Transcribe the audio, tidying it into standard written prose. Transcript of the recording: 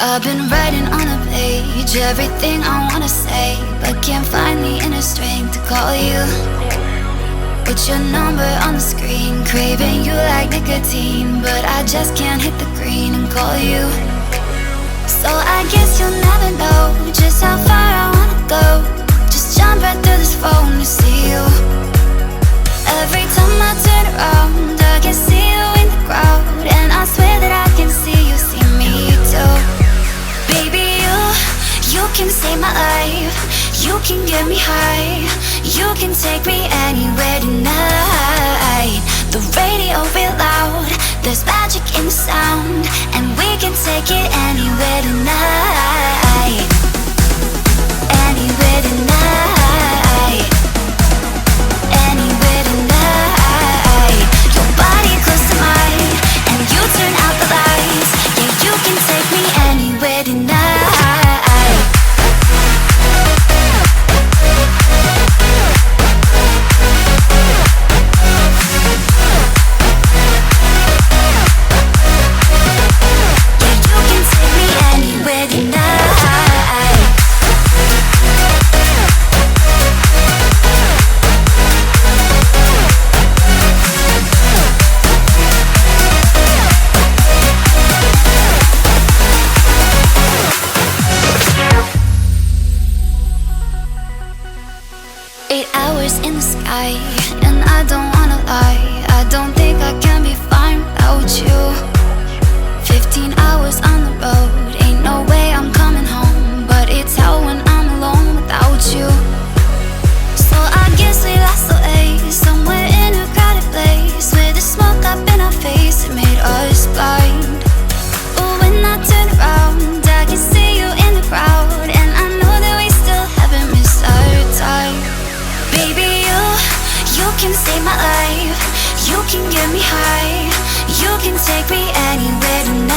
I've been writing on a page everything I wanna say, but can't find the inner strength to call you. Put your number on the screen, craving you like nicotine, but I just can't hit the green and call you. So I guess you'll never know just how far I wanna go. Just jump right through this phone to see you. Every time I turn around, I can see you in the crowd, and I swear that I can see you see me too. Baby, you can save my life. You can get me high. You can take me anywhere tonight. The radio real loud, there's magic in the sound, and we can take it anywhere tonight. Anywhere tonight. Anywhere tonight. Your body close to mine, and you turn out the lights. Yeah, you can take me anywhere tonight. 8 hours in the sky, and I don't wanna lie, I don't think I can be fine without you. 15 hours on the road, ain't no way I'm coming home, but it's hell when I'm alone without you. So I guess we lost the way, somewhere in a crowded place, with the smoke up in our face, it made us blind. But when I turn around, I can see you in the crowd, and I know that we still haven't missed our time. Baby, you can save my life. You can get me high. You can take me anywhere tonight.